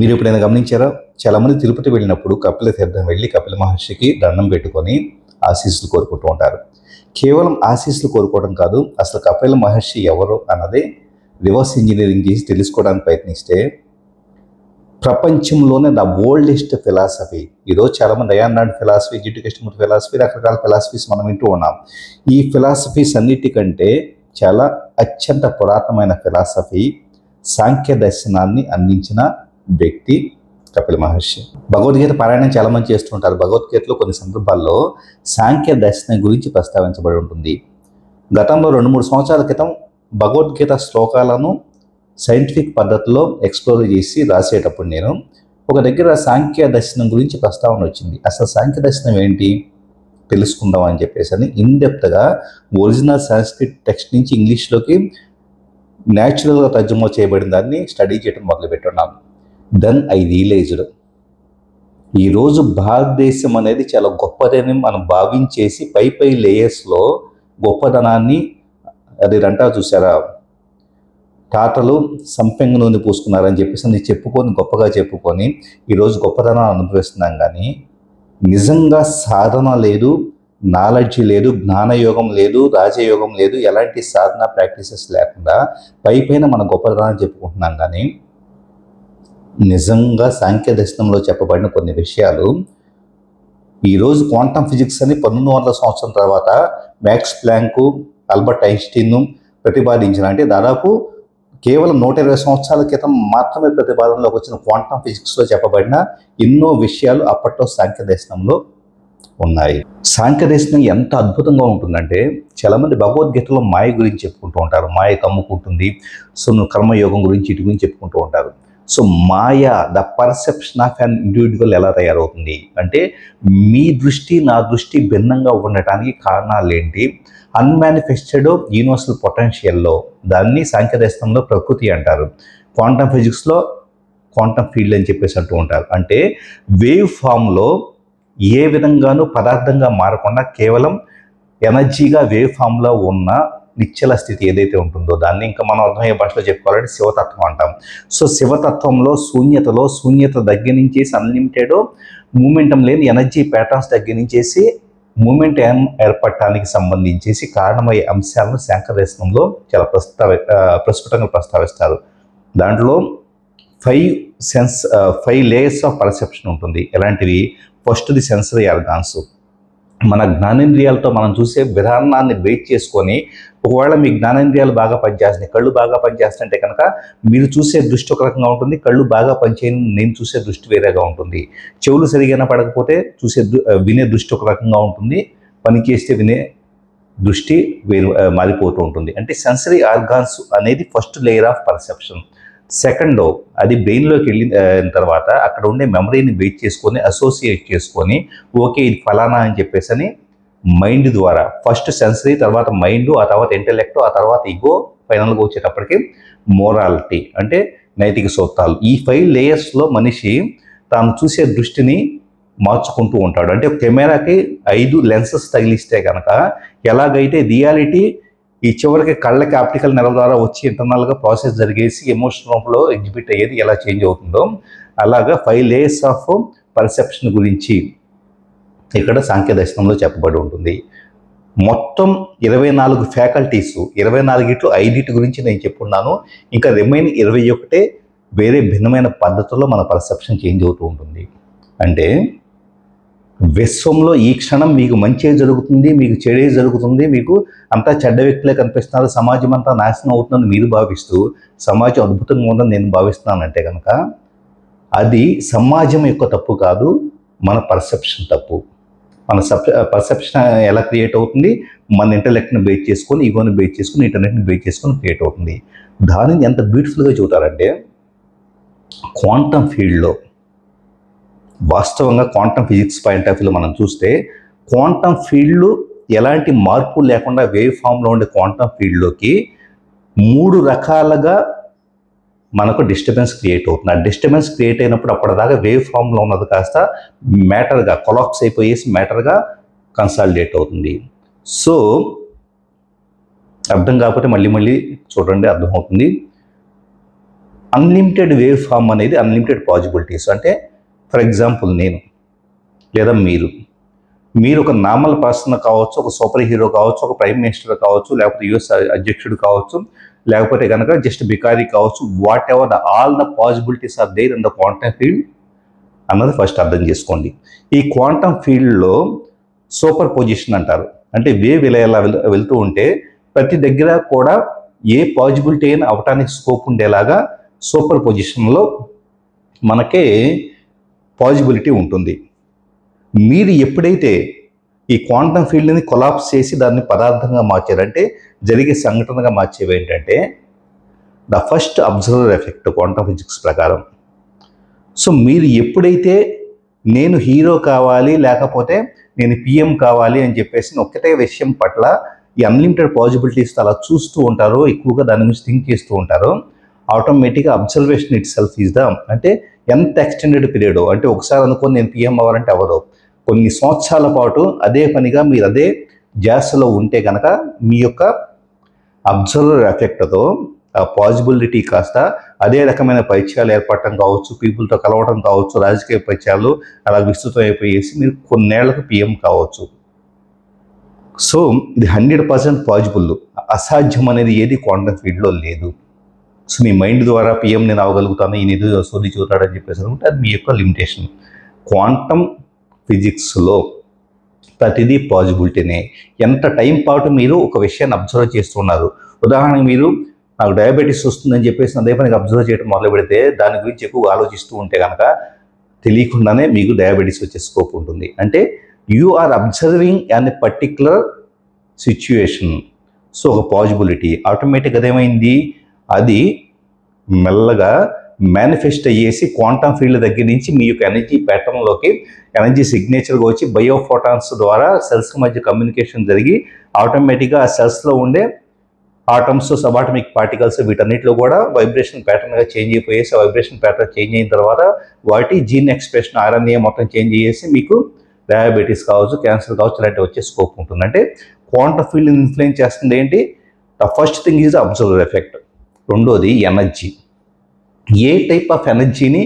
మీరు ఎప్పుడైనా గమనించారా? చాలామంది తిరుపతి వెళ్ళినప్పుడు కపిల తీర్థం వెళ్ళి కపిల మహర్షికి దండం పెట్టుకొని ఆశీస్సులు కోరుకుంటూ ఉంటారు. కేవలం ఆశీస్సులు కోరుకోవడం కాదు, అసలు కపిల మహర్షి ఎవరు అన్నది రివర్స్ ఇంజనీరింగ్ చేసి తెలుసుకోవడానికి ప్రయత్నిస్తే ప్రపంచంలోనే ద ఓల్డెస్ట్ ఫిలాసఫీ. ఈరోజు చాలామంది ion philosophy, Jiddu Krishnamurti philosophy, రకరకాల ఫిలాసఫీస్ మనం వింటూ ఉన్నాం. ఈ ఫిలాసఫీస్ అన్నిటికంటే చాలా అత్యంత పురాతనమైన ఫిలాసఫీ సాంఖ్య దర్శనాన్ని అందించిన వ్యక్తి కపిల మహర్షి. భగవద్గీత పారాయణం చాలా మంది చేస్తుంటారు. భగవద్గీతలో కొన్ని సందర్భాల్లో సాంఖ్య దర్శనం గురించి ప్రస్తావించబడి ఉంటుంది. గతంలో 2-3 సంవత్సరాల క్రితం భగవద్గీత శ్లోకాలను సైంటిఫిక్ పద్ధతిలో ఎక్స్ప్లోర్ చేసి రాసేటప్పుడు నేను ఒక దగ్గర సాంఖ్య దర్శనం గురించి ప్రస్తావన వచ్చింది. అసలు సాంఖ్య దర్శనం ఏంటి తెలుసుకుందాం అని చెప్పేసి అని ఇన్డెప్త్గా ఒరిజినల్ సంస్కృత్ టెక్స్ట్ నుంచి ఇంగ్లీష్లోకి న్యాచురల్గా తర్జుమా చేయబడిన దాన్ని స్టడీ చేయడం మొదలుపెట్టున్నాను. దెన్ ఐ రియలైజ్డ్ ఈరోజు భారతదేశం అనేది చాలా గొప్పదని మనం భావించేసి పై లేయర్స్లో గొప్పదనాన్ని అది అంటారు చూసారా, తాతలు సంపెంగ నూనె పూసుకున్నారని చెప్పేసి అది చెప్పుకొని గొప్పగా చెప్పుకొని ఈరోజు గొప్పదనాన్ని అనుభవిస్తున్నాం. కానీ నిజంగా సాధన లేదు, నాలెడ్జ్ లేదు, జ్ఞానయోగం లేదు, రాజయోగం లేదు, ఎలాంటి సాధన ప్రాక్టీసెస్ లేకుండా పైన మన గొప్పదనాన్ని చెప్పుకుంటున్నాం. కానీ నిజంగా సాంఖ్య దర్శనంలో చెప్పబడిన కొన్ని విషయాలు ఈరోజు క్వాంటమ్ ఫిజిక్స్ అని 1900 సంవత్సరం తర్వాత మ్యాక్స్ ప్లాంక్, ఆల్బర్ట్ ఐన్స్టీన్ ప్రతిపాదించిన, అంటే దాదాపు కేవలం 120 సంవత్సరాల క్రితం మాత్రమే ప్రతిపాదనలోకి వచ్చిన క్వాంటమ్ ఫిజిక్స్లో చెప్పబడిన ఎన్నో విషయాలు అప్పట్లో సాంఖ్య దర్శనంలో ఉన్నాయి. సాంఖ్య దర్శనం ఎంత అద్భుతంగా ఉంటుందంటే చాలామంది భగవద్గీతలో మాయ గురించి చెప్పుకుంటూ ఉంటారు. మాయ కమ్ముకుంటుంది, సో నువ్వు కర్మయోగం గురించి ఇటు గురించి చెప్పుకుంటూ ఉంటారు. సో మాయ, the perception of an individual ఎలా తయారవుతుంది అంటే మీ దృష్టి నా దృష్టి భిన్నంగా ఉండటానికి కారణాలు ఏంటి, అన్మానిఫెస్టెడ్ యూనివర్సల్ పొటెన్షియల్లో దాన్ని సాంఖ్య దర్శనంలో ప్రకృతి అంటారు. క్వాంటమ్ ఫిజిక్స్లో క్వాంటమ్ ఫీల్డ్ అని చెప్పేసి అంటూ ఉంటారు. అంటే వేవ్ ఫామ్లో ఏ విధంగానూ పదార్థంగా మారకుండా కేవలం ఎనర్జీగా వేవ్ ఫామ్లో ఉన్న నిశ్చల స్థితి ఏదైతే ఉంటుందో దాన్ని ఇంకా మనం అర్థమయ్యే భాషలో చెప్పుకోవాలంటే శివతత్వం అంటాం. సో శివతత్వంలో శూన్యత దగ్గర నుంచేసి అన్లిమిటెడ్ మూమెంటం లేని ఎనర్జీ ప్యాటర్న్స్ దగ్గర నుంచేసి మూమెంట్ ఏర్పడటానికి సంబంధించేసి కారణమయ్యే అంశాలను సాంఖ్య దర్శనంలో చాలా ప్రస్ఫుటంగా ప్రస్తావిస్తారు. దాంట్లో 5 లేయర్స్ ఆఫ్ పర్సెప్షన్ ఉంటుంది. ఎలాంటివి? ఫస్ట్ది సెన్సరీ ఆర్గాన్స్. మన జ్ఞానేంద్రియాలతో మనం చూసే విధానాన్ని బేస్ చేసుకొని ఒకవేళ మీ జ్ఞానేంద్రియాలు బాగా పనిచేస్తున్నాయి, కళ్ళు బాగా పనిచేస్తుంటే కనుక మీరు చూసే దృష్టి ఒక రకంగా ఉంటుంది, కళ్ళు బాగా పనిచేయని నేను చూసే దృష్టి వేరేగా ఉంటుంది. చెవులు సరిగా పడకపోతే వినే దృష్టి ఒక రకంగా ఉంటుంది, పని చేస్తే వినే దృష్టి మారిపోతూ ఉంటుంది. అంటే సెన్సరీ ఆర్గాన్స్ అనేది first layer of perception. Second, అది బ్రెయిన్లోకి వెళ్ళిన తర్వాత అక్కడ ఉండే మెమరీని బేస్ చేసుకొని అసోసియేట్ చేసుకొని ఓకే ఇది ఫలానా అని చెప్పేసి అని మైండ్ ద్వారా ఫస్ట్ సెన్సరీ, తర్వాత మైండ్, ఆ తర్వాత ఇంటెలెక్ట్, ఆ తర్వాత ఈగో, ఫైనల్గా వచ్చేటప్పటికి మోరాలిటీ అంటే నైతిక సూత్రాలు. ఈ 5 లేయర్స్లో మనిషి తాను చూసే దృష్టిని మార్చుకుంటూ ఉంటాడు. అంటే కెమెరాకి 5 లెన్సెస్ తగిలిస్తే కనుక ఎలాగైతే రియాలిటీ ఈ చివరికి కళ్ళకి ఆప్టికల్ నెర్వ్ ద్వారా వచ్చి ఇంటర్నల్గా ప్రాసెస్ జరిగేసి ఎమోషనల్ రూపంలో ఎగ్జిబిట్ అయ్యేది ఎలా చేంజ్ అవుతుందో అలాగా 5 లేయర్స్ ఆఫ్ పర్సెప్షన్ గురించి ఇక్కడ సాంఖ్య దర్శనంలో చెప్పబడి ఉంటుంది. మొత్తం 24 ఫ్యాకల్టీస్, 24 5 గురించి నేను చెప్పుకున్నాను. ఇంకా రిమైన్ 21 వేరే భిన్నమైన పద్ధతుల్లో మన పర్సెప్షన్ చేంజ్ అవుతూ ఉంటుంది. అంటే విశ్వంలో ఈ క్షణం మీకు మంచి జరుగుతుంది, మీకు చెడే జరుగుతుంది, మీకు అంతా చెడ్డ వ్యక్తులే కనిపిస్తున్నారు, సమాజం అంతా నాశనం అవుతుందని మీరు భావిస్తూ సమాజం అద్భుతంగా ఉందని నేను భావిస్తున్నానంటే కనుక అది సమాజం యొక్క తప్పు కాదు, మన పర్సెప్షన్ తప్పు. మన పర్సెప్షన్ ఎలా క్రియేట్ అవుతుంది? మన ఇంటెలెక్ట్ని బేస్ చేసుకొని, ఈగోని బేస్ చేసుకొని, ఇంటర్నెట్ని బేస్ చేసుకొని క్రియేట్ అవుతుంది. దానిని ఎంత బ్యూటిఫుల్గా చూతారంటే క్వాంటమ్ ఫీల్డ్లో వాస్తవంగా క్వాంటమ్ ఫిజిక్స్ పాయింట్ ఆఫ్ వ్యూలో మనం చూస్తే క్వాంటమ్ ఫీల్డ్ ఎలాంటి మార్పు లేకుండా వేవ్ ఫామ్లో ఉండే క్వాంటమ్ ఫీల్డ్లోకి 3 రకాలుగా మనకు డిస్టర్బెన్స్ క్రియేట్ అవుతుంది. ఆ డిస్టర్బెన్స్ క్రియేట్ అయినప్పుడు అప్పటిదాకా వేవ్ ఫామ్లో ఉన్నది కాస్త మ్యాటర్గా కొలాప్స్ అయిపోయేసి మ్యాటర్గా కన్సాలిడేట్ అవుతుంది. సో అర్థం కాకపోతే మళ్ళీ చూడండి, అర్థమవుతుంది. అన్లిమిటెడ్ వేవ్ ఫామ్ అనేది అన్లిమిటెడ్ పాసిబిలిటీస్. అంటే ఫర్ ఎగ్జాంపుల్ నేను లేదా మీరు ఒక నార్మల్ పర్సన్ కావచ్చు, ఒక సూపర్ హీరో కావచ్చు, ఒక ప్రైమ్ మినిస్టర్ కావచ్చు, లేకపోతే యుఎస్ అధ్యక్షుడు కావచ్చు, లేకపోతే కనుక జస్ట్ బికారీ కావచ్చు. Whatever all the possibilities are there in the quantum field అన్నది ఫస్ట్ అర్థం చేసుకోండి. ఈ క్వాంటమ్ ఫీల్డ్లో సూపర్ పొజిషన్ అంటారు. అంటే వేవ్ ఇలా వెళ్తూ ఉంటే ప్రతి దగ్గర కూడా ఏ పాసిబిలిటీ అయినా అవటానికి స్కోప్ ఉండేలాగా సూపర్ పొజిషన్లో మనకే పాసిబిలిటీ ఉంటుంది. మీరు ఎప్పుడైతే ఈ క్వాంటమ్ ఫీల్డ్ని కొలాప్స్ చేసి దాన్ని పదార్థంగా మార్చారంటే జరిగే సంఘటనగా మార్చేవి ఏంటంటే the first observer effect quantum physics ప్రకారం. సో మీరు ఎప్పుడైతే నేను హీరో కావాలి లేకపోతే నేను పిఎం కావాలి అని చెప్పేసి ఒక్కటే విషయం పట్ల ఈ అన్లిమిటెడ్ పాసిబిలిటీస్ అలా చూస్తూ ఉంటారో, ఎక్కువగా దాని గురించి థింక్ చేస్తూ ఉంటారో, ఆటోమేటిక్గా observation it self is the, అంటే ఎంత ఎక్స్టెండెడ్ పీరియడ్ అంటే ఒకసారి అనుకోని నేను పిఎం అవ్వాలంటే అవ్వదు. కొన్ని సంవత్సరాల పాటు అదే పనిగా మీరు అదే జాస్లో ఉంటే కనుక మీ యొక్క అబ్జర్వర్ ఎఫెక్ట్తో ఆ పాసిబిలిటీ కాస్త అదే రకమైన పరిచయాలు ఏర్పడటం కావచ్చు, పీపుల్తో కలవటం కావచ్చు, రాజకీయ పరిచయాలు అలా విస్తృతం అయిపోయేసి మీరు కొన్నేళ్లకు పిఎం కావచ్చు. సో ఇది 100% పాసిబుల్. అసాధ్యం అనేది ఏది క్వాంటమ్ ఫీల్డ్లో లేదు. సో మీ మైండ్ ద్వారా పిఎం నేను అవ్వగలుగుతాను, ఈ నిధి సోది చూతాడని చెప్పేసి అనుకుంటే అది మీ యొక్క లిమిటేషన్. క్వాంటమ్ ఫిజిక్స్లో ప్రతిదీ పాసిబిలిటీనే. ఎంత టైం పాటు మీరు ఒక విషయాన్ని అబ్జర్వ్ చేస్తున్నారు. ఉదాహరణకు మీరు నాకు డయాబెటీస్ వస్తుందని చెప్పేసి అదే పనికి అబ్జర్వ్ చేయడం మొదలు పెడితే దాని గురించి ఎక్కువ ఆలోచిస్తూ ఉంటే కనుక తెలియకుండానే మీకు డయాబెటీస్ వచ్చే స్కోప్ ఉంటుంది. అంటే you are observing on a particular situation. So ఒక పాసిబిలిటీ ఆటోమేటిక్గా అదేమైంది, అది మెల్లగా మేనిఫెస్ట్ అయ్యేసి క్వాంటమ్ ఫీల్డ్ దగ్గర నుంచి మీ యొక్క ఎనర్జీ ప్యాటర్న్లోకి ఎనర్జీ సిగ్నేచర్గా వచ్చి బయోఫోటాన్స్ ద్వారా సెల్స్ మధ్య కమ్యూనికేషన్ జరిగి ఆటోమేటిక్గా ఆ సెల్స్లో ఉండే ఆటమ్స్, సబాటమిక్ పార్టికల్స్ వీటన్నిటిలో కూడా వైబ్రేషన్ ప్యాటర్న్గా చేంజ్ అయిపోయేసి వైబ్రేషన్ ప్యాటర్న్ చేంజ్ అయిన తర్వాత వాటి జీన్ ఎక్స్ప్రెషన్ ఆర్ఎన్ఏ మొత్తం చేంజ్ అయ్యేసి మీకు డయాబెటీస్ కావచ్చు, క్యాన్సర్ కావచ్చు ఇలాంటివి వచ్చే స్కోప్ ఉంటుంది. అంటే క్వాంటమ్ ఫీల్డ్ ఇన్ఫ్లుయెన్స్ చేస్తుంది ఏంటి? The first thing is observer effect. రెండోది ఎనర్జీ. ఏ టైప్ ఆఫ్ ఎనర్జీని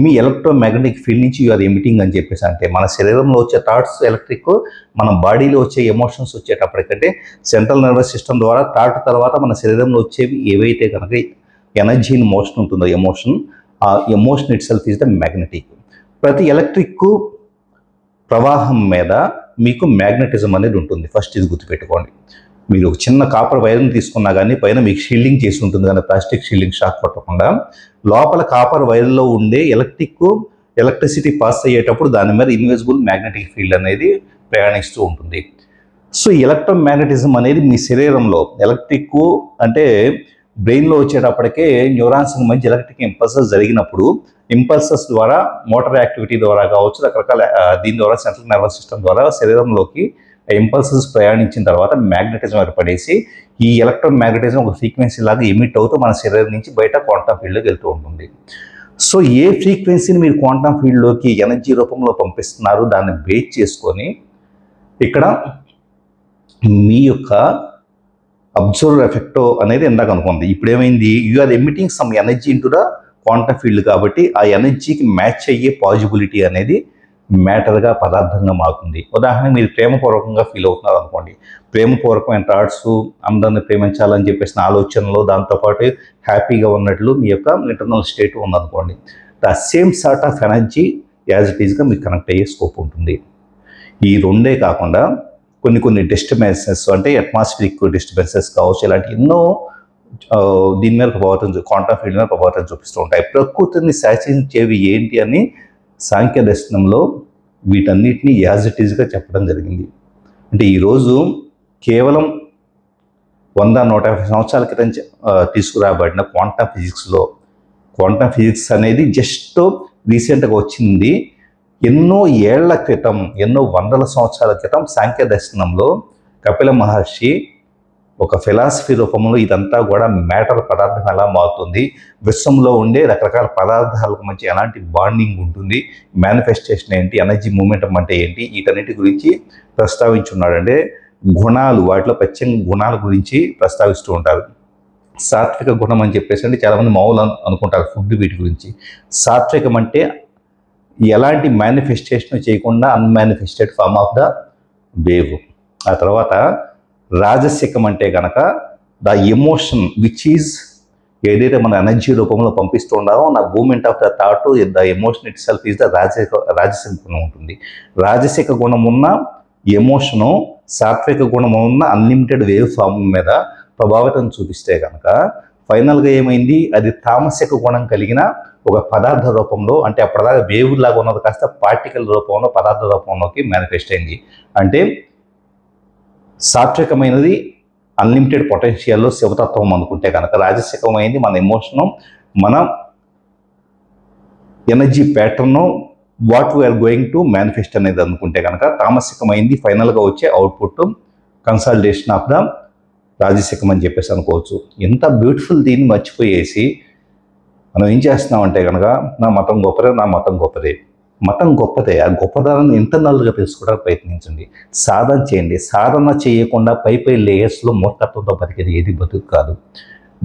మీ ఎలక్ట్రోమాగ్నెటిక్ ఫీల్డ్ నుంచి యూఆర్ ఎమిటింగ్ అని చెప్పేసి అంటే మన శరీరంలో వచ్చే థాట్స్ ఎలక్ట్రిక్, మన బాడీలో వచ్చే ఎమోషన్స్ వచ్చేటప్పటికంటే సెంట్రల్ నర్వస్ సిస్టమ్ ద్వారా థాట్ తర్వాత మన శరీరంలో వచ్చేవి ఏవైతే కనుక ఎనర్జీని మోషన్ ఉంటుందో ఎమోషన్, ఆ emotion itself is the magnetic. ప్రతి ఎలక్ట్రిక్ ప్రవాహం మీద మీకు మ్యాగ్నెటిజం అనేది ఉంటుంది. ఫస్ట్ ఇది గుర్తుపెట్టుకోండి. మీరు ఒక చిన్న కాపర్ వైర్ని తీసుకున్నా కానీ పైన మీకు షీల్డింగ్ చేసి ఉంటుంది కానీ ప్లాస్టిక్ షీల్డింగ్ షాక్ పట్టకుండా లోపల కాపర్ వైర్లో ఉండే ఎలక్ట్రిసిటీ పాస్ అయ్యేటప్పుడు దాని మీద ఇన్విజిబుల్ మ్యాగ్నెటిక్ ఫీల్డ్ అనేది ప్రయాణిస్తూ ఉంటుంది. సో ఎలక్ట్రోమాగ్నెటిజం అనేది మీ శరీరంలో ఎలక్ట్రిక్ అంటే బ్రెయిన్లో వచ్చేటప్పటికే న్యూరాన్స్ మధ్య ఎలక్ట్రిక్ ఇంపల్సెస్ జరిగినప్పుడు ఇంపల్సెస్ ద్వారా మోటార్ యాక్టివిటీ ద్వారా కావచ్చు, రకరకాల దీని ద్వారా సెంట్రల్ నర్వస్ సిస్టమ్ ద్వారా శరీరంలోకి ఇంపల్సెస్ ప్రయాణించిన తర్వాత మ్యాగ్నెటిజం ఏర్పడేసి ఈ ఎలక్ట్రోమాగ్నెటిజం ఒక ఫ్రీక్వెన్సీ లాగా ఎమిట్ అవుతూ మన శరీరం నుంచి బయట క్వాంటమ్ ఫీల్డ్లోకి వెళ్తూ ఉంటుంది. సో ఏ ఫ్రీక్వెన్సీని మీరు క్వాంటమ్ ఫీల్డ్లోకి ఎనర్జీ రూపంలో పంపిస్తున్నారు దాన్ని బేస్ చేసుకొని ఇక్కడ మీ యొక్క అబ్జర్వర్ ఎఫెక్ట్ అనేది ఇందాక అనుకుంది. ఇప్పుడు ఏమైంది, you are emitting some energy into the quantum field కాబట్టి ఆ ఎనర్జీకి మ్యాచ్ అయ్యే పాసిబిలిటీ అనేది మ్యాటర్గా పదార్థంగా మారుతుంది. ఉదాహరణకు మీరు ప్రేమపూర్వకంగా ఫీల్ అవుతున్నారు అనుకోండి, ప్రేమపూర్వకమైన థాట్స్, అందరిని ప్రేమించాలని చెప్పేసిన ఆలోచనలో దాంతోపాటు హ్యాపీగా ఉన్నట్లు మీ యొక్క ఇంటర్నల్ స్టేట్ ఉందనుకోండి, the same sort of energy as it ఈస్గా మీకు కనెక్ట్ అయ్యే స్కోప్ ఉంటుంది. ఈ రెండే కాకుండా కొన్ని డిస్టర్బెన్సెస్ అంటే అట్మాస్ఫిరిక్ డిస్టర్బెన్సెస్ కావచ్చు, ఇలాంటి ఎన్నో దీని మీద ప్రభావితం క్వాంటమ్ ఫీల్డ్ మీద ప్రభావితం చూపిస్తూ ఉంటాయి. ప్రకృతిని శాసించేవి ఏంటి అని సాంఖ్య దర్శనంలో వీటన్నిటిని యాజ్ ఇట్ ఈజ్గా చెప్పడం జరిగింది. అంటే ఈరోజు కేవలం 100-150 సంవత్సరాల క్రితం తీసుకురాబడిన క్వాంటమ్ ఫిజిక్స్ అనేది జస్ట్ రీసెంట్గా వచ్చింది. ఎన్నో ఏళ్ల క్రితం, ఎన్నో వందల సంవత్సరాల క్రితం సాంఖ్య దర్శనంలో కపిల మహర్షి ఒక ఫిలాసఫీ రూపంలో ఇదంతా కూడా మ్యాటర్ పదార్థం ఎలా మారుతుంది, విశ్వంలో ఉండే రకరకాల పదార్థాలకు మధ్య ఎలాంటి బాండింగ్ ఉంటుంది, మేనిఫెస్టేషన్ ఏంటి, ఎనర్జీ మూమెంటం అంటే ఏంటి, వీటన్నిటి గురించి ప్రస్తావించున్నాడు. అంటే గుణాలు, వాటిలో ప్రత్యేక గుణాల గురించి ప్రస్తావిస్తూ ఉంటారు. సాత్విక గుణం అని చెప్పేసి అంటే చాలామంది మామూలు అనుకుంటారు ఫుడ్ వీటి గురించి. సాత్వికం అంటే ఎలాంటి మేనిఫెస్టేషన్ చేయకుండా unmanifested form of the wave. ఆ తర్వాత రాజసికం అంటే కనుక ద ఎమోషన్ విచ్ ఈజ్ ఏదైతే మన ఎనర్జీ రూపంలో పంపిస్తూ ఉన్నామో నా moment of the thought the emotion itself is the రాజసిక గుణం ఉంటుంది. రాజసిక గుణం ఉన్న ఎమోషను సాత్విక గుణం ఉన్న అన్లిమిటెడ్ వేవ్ ఫామ్ మీద ప్రభావితం చూపిస్తే కనుక ఫైనల్గా ఏమైంది, అది తామసిక గుణం కలిగిన ఒక పదార్థ రూపంలో, అంటే అప్పటిదాకా వేవ్ లాగా ఉన్నది కాస్త పార్టికల్ రూపంలో పదార్థ రూపంలోకి మేనిఫెస్ట్ అయింది. అంటే సాత్వికమైనది అన్లిమిటెడ్ పొటెన్షియల్లో శివతత్వం అనుకుంటే కనుక, రాజసికమైంది మన ఎమోషను, మన energy pattern, what we're going to manifest అనేది అనుకుంటే కనుక, తామసికమైంది ఫైనల్గా వచ్చే అవుట్పుట్ కన్సాలిడేషన్ ఆఫ్ ద రాజసికం అని చెప్పేసి అనుకోవచ్చు. ఎంత బ్యూటిఫుల్ దీన్ని మర్చిపోయేసి మనం ఏం చేస్తున్నామంటే కనుక నా మతం గొప్పదే, నా మతం గొప్పదే. మతం గొప్పదే, ఆ గొప్పదనాన్ని ఇంటర్నల్గా తెలుసుకోవడానికి ప్రయత్నించండి, సాధన చేయండి. సాధన చేయకుండా పై లేయర్స్లో మూర్ఖత్వంతో బతికేది ఏది బతుకు కాదు.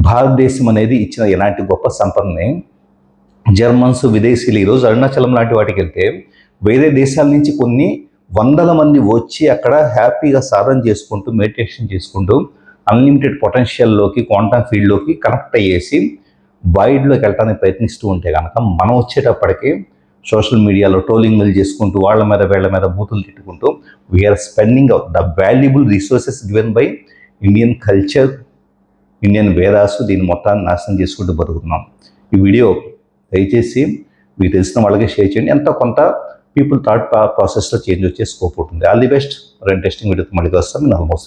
భారతదేశం అనేది ఇచ్చిన ఎలాంటి గొప్ప సంపదని జర్మన్స్, విదేశీయులు ఈరోజు అరుణాచలం లాంటి వాటికి వెళ్తే వేరే దేశాల నుంచి కొన్ని వందల మంది వచ్చి అక్కడ హ్యాపీగా సాధన చేసుకుంటూ మెడిటేషన్ చేసుకుంటూ అన్లిమిటెడ్ పొటెన్షియల్లోకి క్వాంటమ్ ఫీల్డ్లోకి కనెక్ట్ అయ్యేసి వైడ్లోకి వెళ్ళడానికి ప్రయత్నిస్తూ ఉంటే కనుక మనం వచ్చేటప్పటికి సోషల్ మీడియాలో ట్రోలింగ్లు చేసుకుంటూ వాళ్ళ మీద వీళ్ళ మీద బూతులు తిట్టుకుంటూ we are spending the valuable resources given by Indian culture, Indian వేరాసు, దీన్ని మొత్తాన్ని నాశనం చేసుకుంటూ బతుకుతున్నాం. ఈ వీడియో దయచేసి మీకు తెలిసిన వాళ్ళకి షేర్ చేయండి. ఎంతో కొంత పీపుల్ థాట్ ప్రాసెస్లో చేంజ్ వచ్చే స్కోప్ ఉంటుంది. All the best. మరో ఇంట్రెస్టింగ్ వీడియోతో మళ్ళీ వస్తాం. నేను ఆల్మోస్ట్